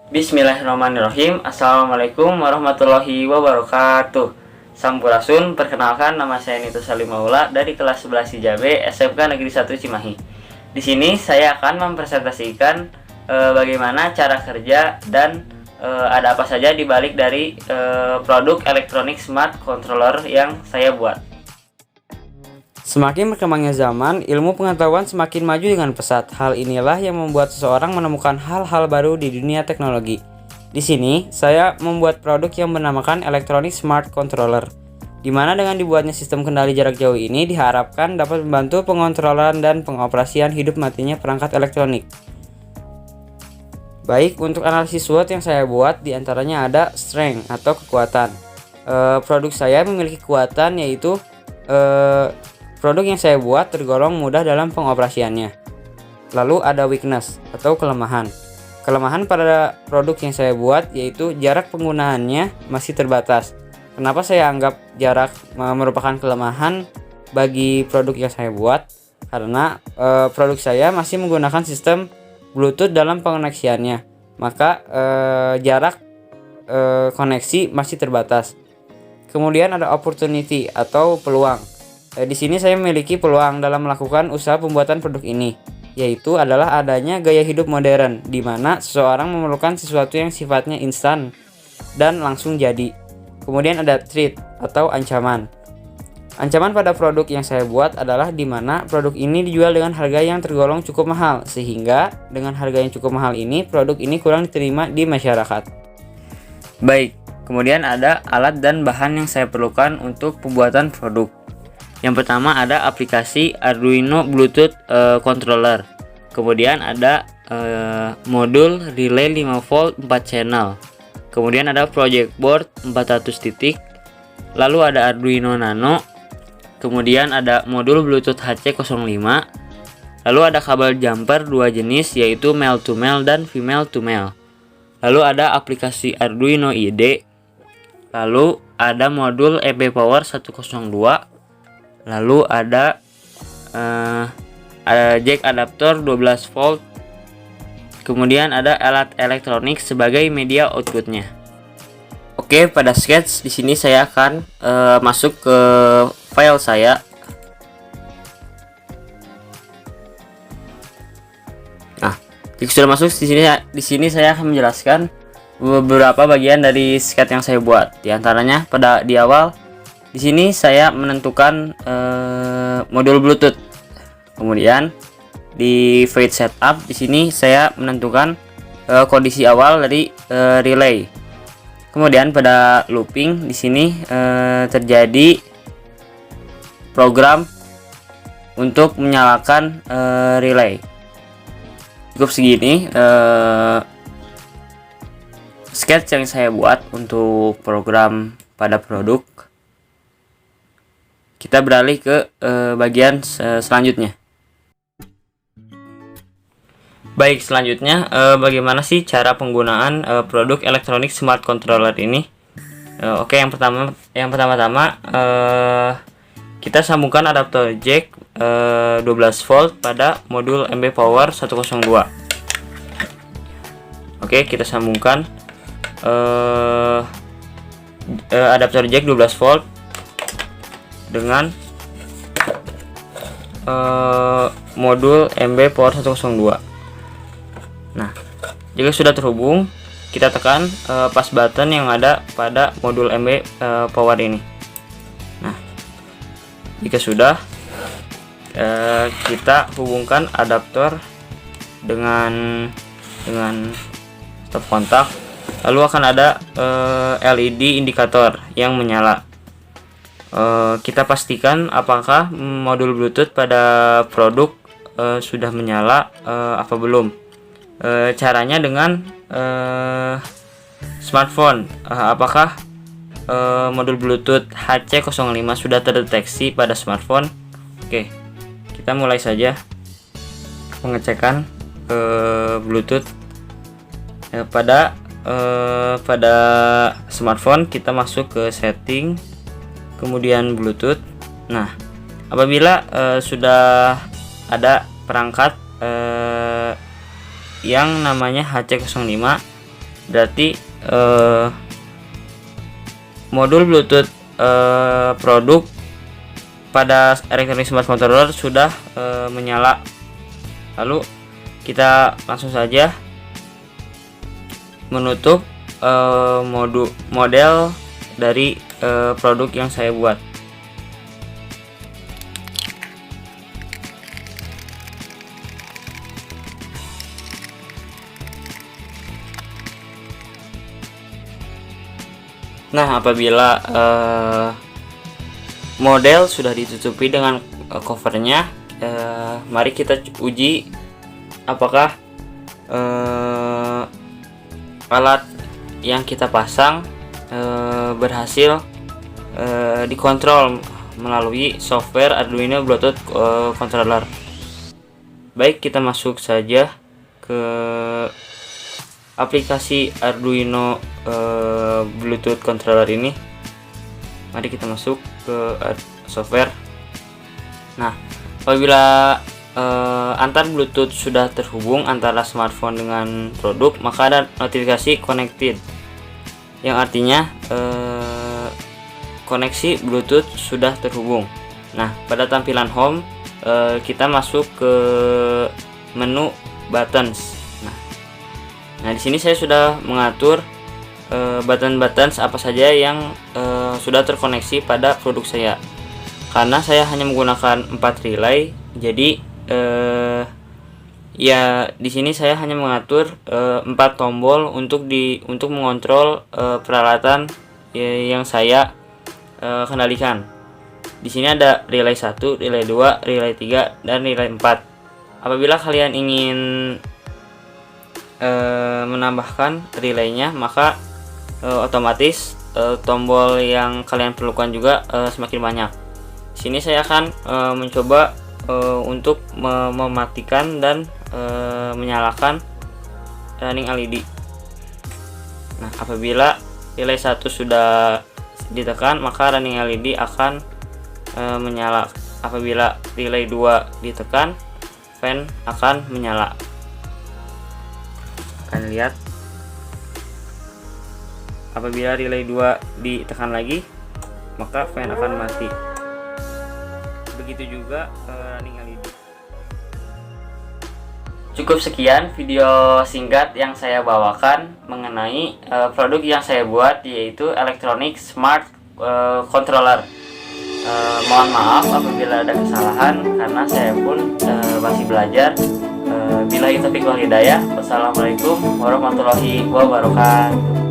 Bismillahirrahmanirrahim. Assalamualaikum warahmatullahi wabarakatuh. Sampurasun, perkenalkan nama saya Nito Salim Maula dari kelas 11 IJB SMK Negeri 1 Cimahi. Di sini saya akan mempresentasikan bagaimana cara kerja dan ada apa saja di balik dari produk elektronik smart controller yang saya buat. Semakin berkembangnya zaman, ilmu pengetahuan semakin maju dengan pesat. Hal inilah yang membuat seseorang menemukan hal-hal baru di dunia teknologi. Di sini, saya membuat produk yang bernamakan Electronic Smart Controller, di mana dengan dibuatnya sistem kendali jarak jauh ini diharapkan dapat membantu pengontrolan dan pengoperasian hidup matinya perangkat elektronik. Baik, untuk analisis SWOT yang saya buat, diantaranya ada strength atau kekuatan. Produk saya memiliki kekuatan yaitu produk yang saya buat tergolong mudah dalam pengoperasiannya. Lalu ada weakness atau kelemahan. Kelemahan pada produk yang saya buat yaitu jarak penggunaannya masih terbatas. Kenapa saya anggap jarak merupakan kelemahan bagi produk yang saya buat? Karena produk saya masih menggunakan sistem Bluetooth dalam pengoneksiannya. Maka jarak koneksi masih terbatas. Kemudian ada opportunity atau peluang. Di sini saya memiliki peluang dalam melakukan usaha pembuatan produk ini, yaitu adalah adanya gaya hidup modern, di mana seseorang memerlukan sesuatu yang sifatnya instan dan langsung jadi. Kemudian ada threat atau ancaman. Ancaman pada produk yang saya buat adalah di mana produk ini dijual dengan harga yang tergolong cukup mahal, sehingga dengan harga yang cukup mahal ini, produk ini kurang diterima di masyarakat. Baik, kemudian ada alat dan bahan yang saya perlukan untuk pembuatan produk. Yang pertama ada aplikasi Arduino Bluetooth controller. Kemudian ada modul relay 5V 4 channel. Kemudian ada project board 400 titik. Lalu ada Arduino Nano. Kemudian ada modul Bluetooth HC05. Lalu ada kabel jumper dua jenis yaitu male to male dan female to male. Lalu ada aplikasi Arduino IDE. Lalu ada modul EB Power 102. Lalu ada jack adaptor 12 volt. Kemudian ada alat elektronik sebagai media outputnya. Oke, pada sketch di sini saya akan masuk ke file saya. Nah, jika sudah masuk di sini saya akan menjelaskan beberapa bagian dari sketch yang saya buat. Di antaranya di awal di sini saya menentukan modul Bluetooth. Kemudian di fade setup di sini saya menentukan kondisi awal dari relay. Kemudian pada looping di sini terjadi program untuk menyalakan relay. Cukup segini sketch yang saya buat untuk program pada produk. Kita beralih ke bagian selanjutnya. Baik, selanjutnya bagaimana sih cara penggunaan produk elektronik smart controller ini? Oke, yang pertama-tama kita sambungkan adaptor jack 12 volt pada modul MB Power 102. Oke, kita sambungkan adaptor jack 12 volt dengan modul MB Power 102. Nah, jika sudah terhubung, kita tekan pas button yang ada pada modul MB Power ini. Nah, jika sudah, kita hubungkan adaptor dengan stop kontak. Lalu akan ada LED indikator yang menyala. Kita pastikan apakah modul Bluetooth pada produk sudah menyala apa belum. Caranya dengan smartphone, apakah modul Bluetooth HC05 sudah terdeteksi pada smartphone. Oke, kita mulai saja pengecekan Bluetooth pada smartphone. Kita masuk ke setting, kemudian Bluetooth. Nah, apabila sudah ada perangkat yang namanya HC05, Berarti modul Bluetooth produk pada elektronik smart controller sudah menyala. Lalu kita langsung saja menutup model dari produk yang saya buat. Nah, apabila model sudah ditutupi dengan covernya, mari kita uji apakah alat yang kita pasang berhasil dikontrol melalui software Arduino Bluetooth controller. Baik, kita masuk saja ke aplikasi Arduino Bluetooth controller ini. Mari kita masuk ke software. Nah, apabila antar Bluetooth sudah terhubung antara smartphone dengan produk, maka ada notifikasi connected, yang artinya koneksi Bluetooth sudah terhubung. Nah, pada tampilan home kita masuk ke menu buttons. Nah, di sini saya sudah mengatur button-button apa saja yang sudah terkoneksi pada produk saya. Karena saya hanya menggunakan 4 relay, jadi ya di sini saya hanya mengatur 4 tombol untuk mengontrol peralatan yang saya kendalikan. Di sini ada relay 1, relay 2, relay 3, dan relay 4. Apabila kalian ingin menambahkan relaynya, maka otomatis tombol yang kalian perlukan juga semakin banyak. Di sini saya akan mencoba untuk mematikan dan menyalakan running LED. Nah, apabila relay 1 sudah ditekan, maka running LED akan menyala. Apabila relay 2 ditekan, fan akan menyala. Kalian lihat, apabila relay 2 ditekan lagi, maka fan akan mati. Begitu juga running LED. Cukup sekian video singkat yang saya bawakan mengenai produk yang saya buat, yaitu Electronic Smart Controller. Mohon maaf apabila ada kesalahan, karena saya pun masih belajar. Billahi taufiq wal hidayah. Wassalamualaikum warahmatullahi wabarakatuh.